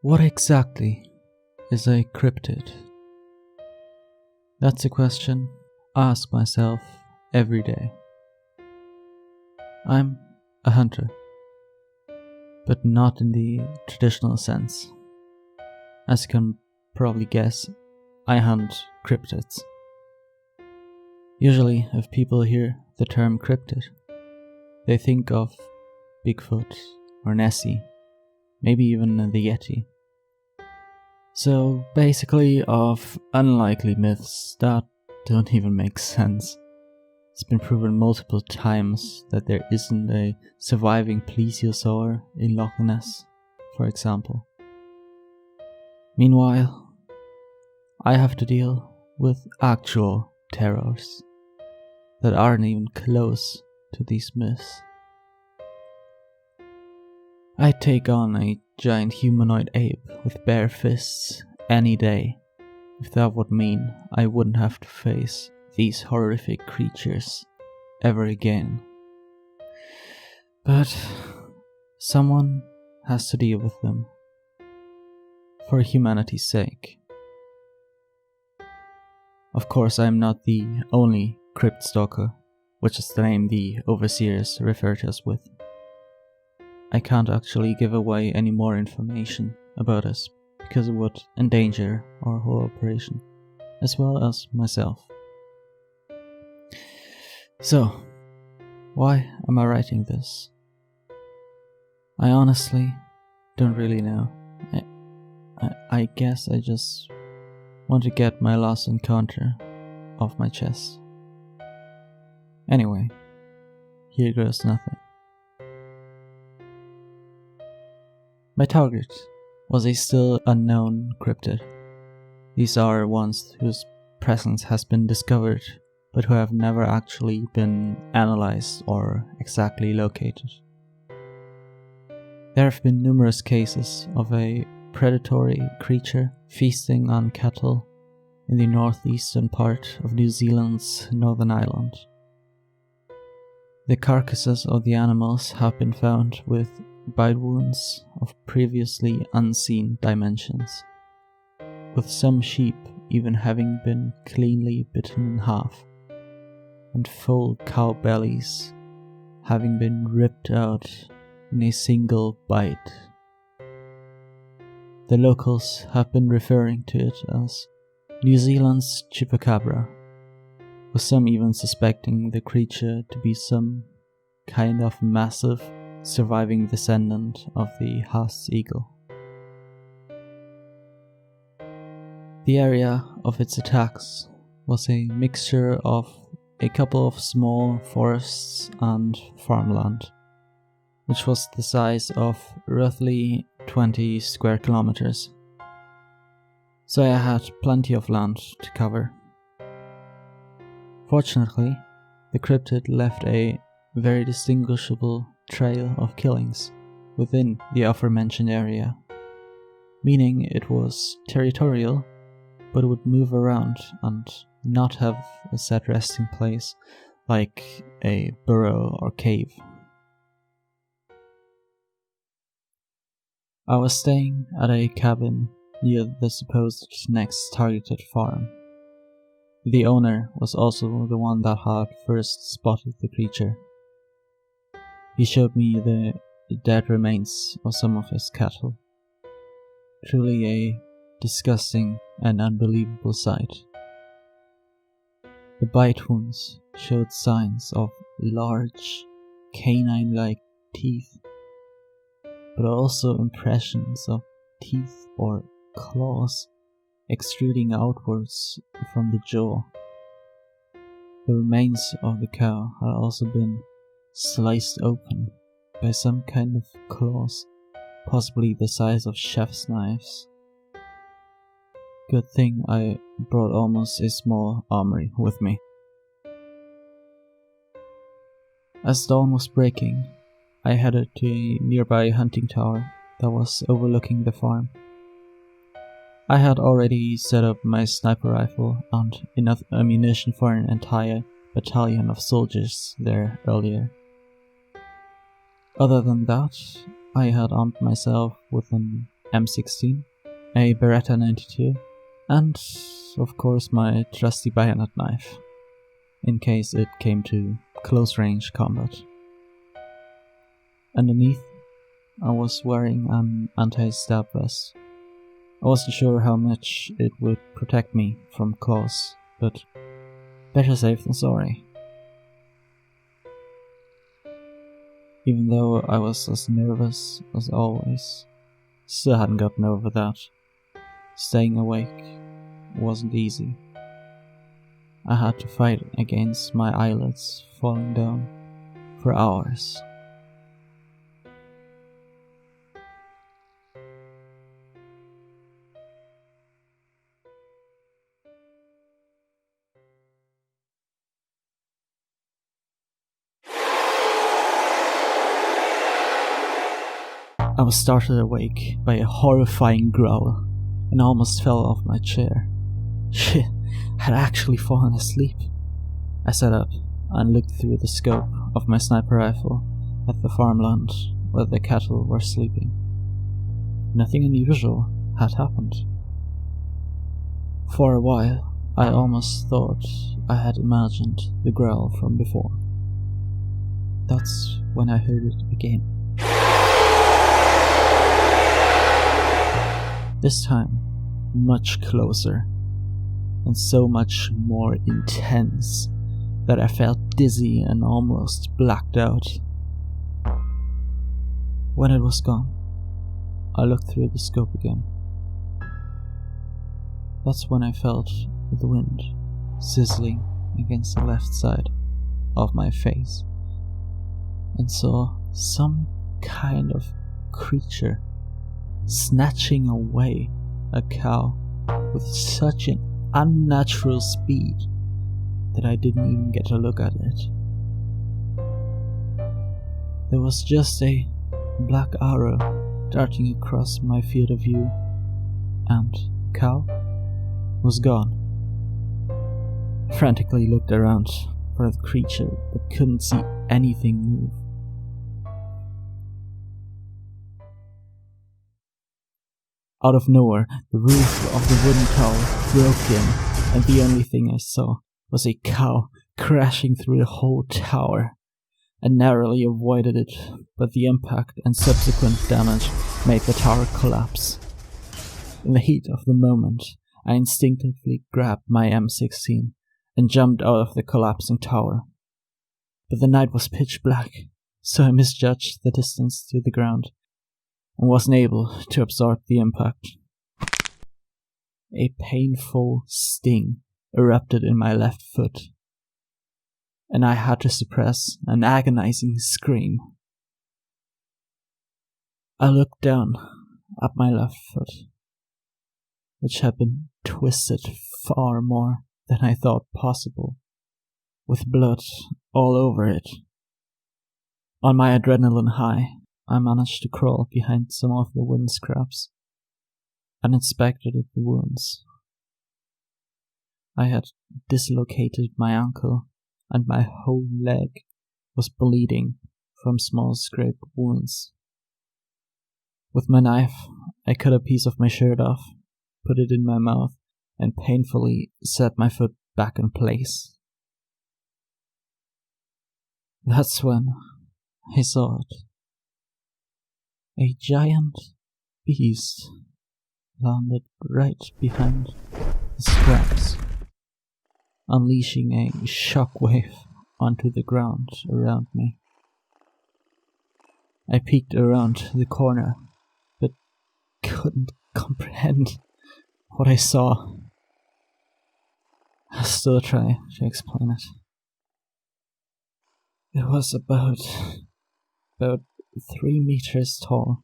What exactly is a cryptid? That's a question I ask myself every day. I'm a hunter, but not in the traditional sense. As you can probably guess, I hunt cryptids. Usually, if people hear the term cryptid, they think of Bigfoot or Nessie, maybe even the Yeti. So basically of unlikely myths that don't even make sense. It's been proven multiple times that there isn't a surviving plesiosaur in Loch Ness, for example. Meanwhile, I have to deal with actual terrors that aren't even close to these myths. I'd take on a giant humanoid ape with bare fists any day if that would mean I wouldn't have to face these horrific creatures ever again. But someone has to deal with them for humanity's sake. Of course, I'm not the only crypt stalker, which is the name the overseers refer to us with. I can't actually give away any more information about us because it would endanger our whole operation, as well as myself. So, why am I writing this? I honestly don't really know. I guess I just want to get my last encounter off my chest. Anyway, here goes nothing. My target was a still unknown cryptid. These are ones whose presence has been discovered, but who have never actually been analyzed or exactly located. There have been numerous cases of a predatory creature feasting on cattle in the northeastern part of New Zealand's Northern Island. The carcasses of the animals have been found with bite wounds of previously unseen dimensions, with some sheep even having been cleanly bitten in half, and full cow bellies having been ripped out in a single bite. The locals have been referring to it as New Zealand's chupacabra, with some even suspecting the creature to be some kind of massive surviving descendant of the Haas eagle. The area of its attacks was a mixture of a couple of small forests and farmland, which was the size of roughly 20 square kilometers. So I had plenty of land to cover. Fortunately, the cryptid left a very distinguishable trail of killings within the aforementioned area, meaning it was territorial, but would move around and not have a set resting place like a burrow or cave. I was staying at a cabin near the supposed next targeted farm. The owner was also the one that had first spotted the creature. He showed me the dead remains of some of his cattle. Truly a disgusting and unbelievable sight. The bite wounds showed signs of large, canine-like teeth, but also impressions of teeth or claws extruding outwards from the jaw. The remains of the cow had also been sliced open by some kind of claws, possibly the size of chef's knives. Good thing I brought almost a small armory with me. As dawn was breaking, I headed to a nearby hunting tower that was overlooking the farm. I had already set up my sniper rifle and enough ammunition for an entire battalion of soldiers there earlier. Other than that, I had armed myself with an M16, a Beretta 92, and of course my trusty bayonet knife, in case it came to close range combat. Underneath, I was wearing an anti-stab vest. I wasn't sure how much it would protect me from claws, but better safe than sorry. Even though I was as nervous as always, still hadn't gotten over that. Staying awake wasn't easy. I had to fight against my eyelids falling down for hours. I was startled awake by a horrifying growl and almost fell off my chair. Shit, I had actually fallen asleep. I sat up and looked through the scope of my sniper rifle at the farmland where the cattle were sleeping. Nothing unusual had happened. For a while, I almost thought I had imagined the growl from before. That's when I heard it again. This time, much closer, and so much more intense that I felt dizzy and almost blacked out. When it was gone, I looked through the scope again. That's when I felt the wind sizzling against the left side of my face and saw some kind of creature snatching away a cow with such an unnatural speed that I didn't even get to look at it. There was just a black arrow darting across my field of view, and the cow was gone. I frantically looked around for the creature but couldn't see anything move. Out of nowhere, the roof of the wooden tower broke in, and the only thing I saw was a cow crashing through the whole tower. I narrowly avoided it, but the impact and subsequent damage made the tower collapse. In the heat of the moment, I instinctively grabbed my M16 and jumped out of the collapsing tower. But the night was pitch black, so I misjudged the distance to the ground and wasn't able to absorb the impact. A painful sting erupted in my left foot, and I had to suppress an agonizing scream. I looked down at my left foot, which had been twisted far more than I thought possible, with blood all over it. On my adrenaline high, I managed to crawl behind some of the wind scraps and inspected the wounds. I had dislocated my ankle, and my whole leg was bleeding from small scraped wounds. With my knife, I cut a piece of my shirt off, put it in my mouth, and painfully set my foot back in place. That's when I saw it. A giant beast landed right behind the scraps, unleashing a shockwave onto the ground around me. I peeked around the corner, but couldn't comprehend what I saw. I'll still try to explain it. It was about 3 meters tall,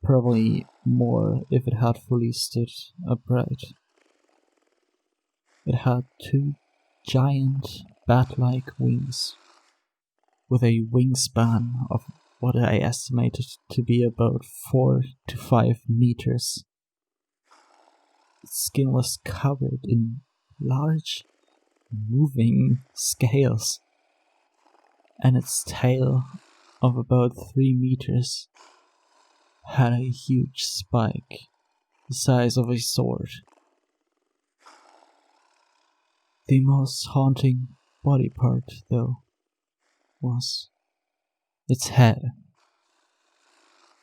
probably more if it had fully stood upright. It had 2 giant bat-like wings, with a wingspan of what I estimated to be about 4 to 5 meters. Its skin was covered in large, moving scales, and its tail of about 3 meters had a huge spike the size of a sword. The most haunting body part, though, was its head.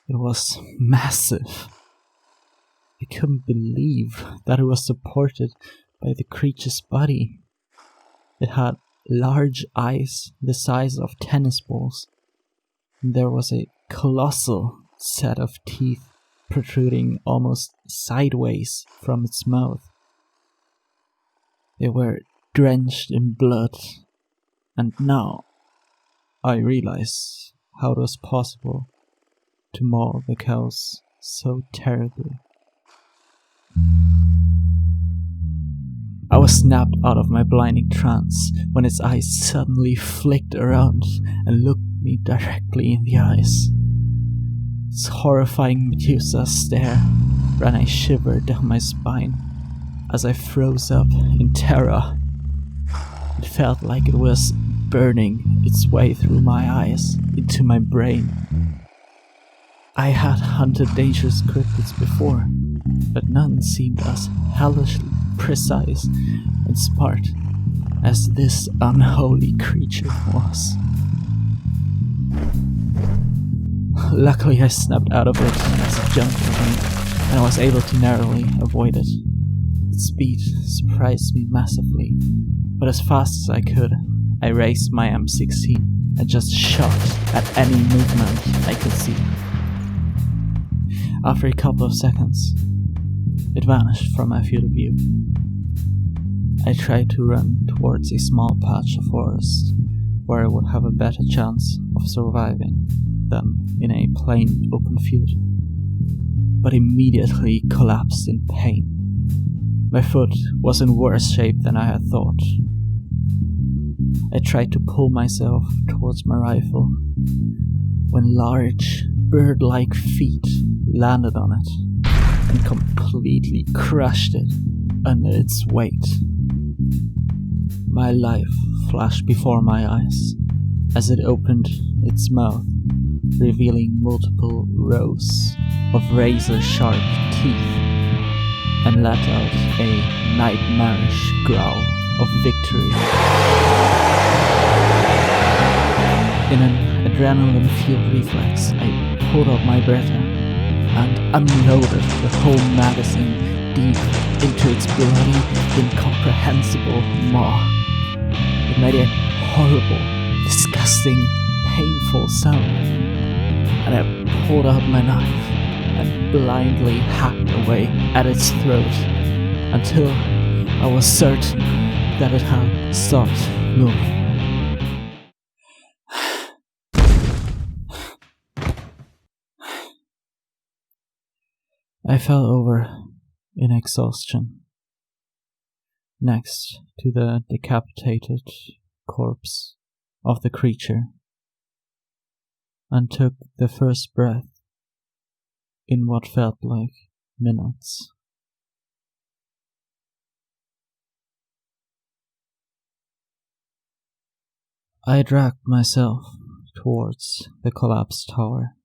It was massive. I couldn't believe that it was supported by the creature's body. It had large eyes the size of tennis balls, and there was a colossal set of teeth protruding almost sideways from its mouth. They were drenched in blood, and now I realize how it was possible to maul the cows so terribly. I was snapped out of my blinding trance when its eyes suddenly flicked around and looked me directly in the eyes. Its horrifying Medusa stare ran a shiver down my spine as I froze up in terror. It felt like it was burning its way through my eyes into my brain. I had hunted dangerous cryptids before, but none seemed as hellishly precise and smart as this unholy creature was. Luckily, I snapped out of it as it jumped at me, and I was able to narrowly avoid it. Its speed surprised me massively, but as fast as I could, I raised my M16 and just shot at any movement I could see. After a couple of seconds, it vanished from my field of view. I tried to run towards a small patch of forest where I would have a better chance of surviving than in a plain open field, but immediately collapsed in pain. My foot was in worse shape than I had thought. I tried to pull myself towards my rifle when large, bird-like feet landed on it and completely crushed it under its weight. My life flashed before my eyes as it opened its mouth, revealing multiple rows of razor-sharp teeth, and let out a nightmarish growl of victory. In an adrenaline-fueled reflex, I pulled up my Beretta and unloaded the whole magazine deep into its bloody, incomprehensible maw. It made a horrible, disgusting, painful sound, and I pulled out my knife and blindly hacked away at its throat until I was certain that it had stopped moving. I fell over in exhaustion, next to the decapitated corpse of the creature, and took the first breath in what felt like minutes. I dragged myself towards the collapsed tower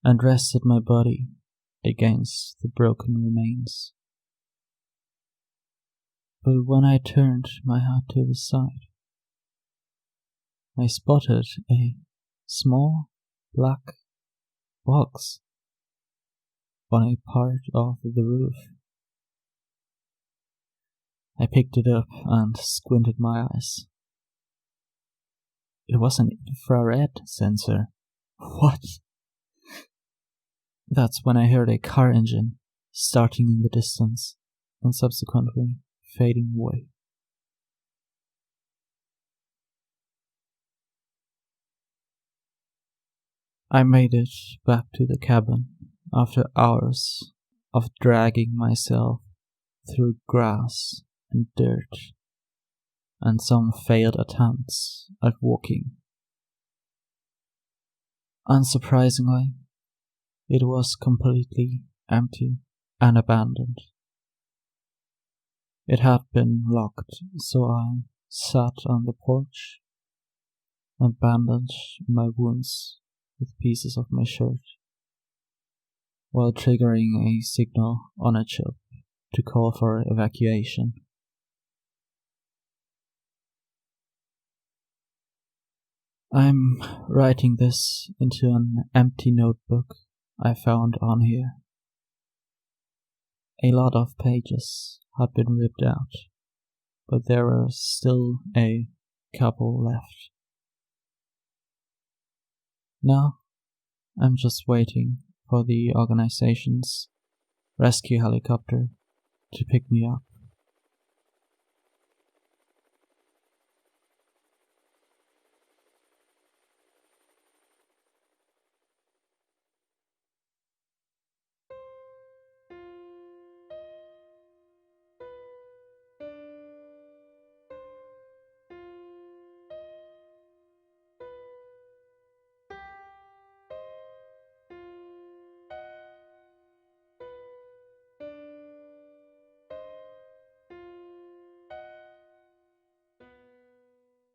and rested my body against the broken remains. But when I turned my head to the side, I spotted a small black box on a part of the roof. I picked it up and squinted my eyes. It was an infrared sensor. What? That's when I heard a car engine starting in the distance and subsequently fading away. I made it back to the cabin after hours of dragging myself through grass and dirt and some failed attempts at walking. Unsurprisingly, it was completely empty and abandoned. It had been locked, so I sat on the porch and bandaged my wounds with pieces of my shirt. while triggering a signal on a chip to call for evacuation. I'm writing this into an empty notebook I found on here. A lot of pages had been ripped out, but there were still a couple left. Now, I'm just waiting for the organization's rescue helicopter to pick me up.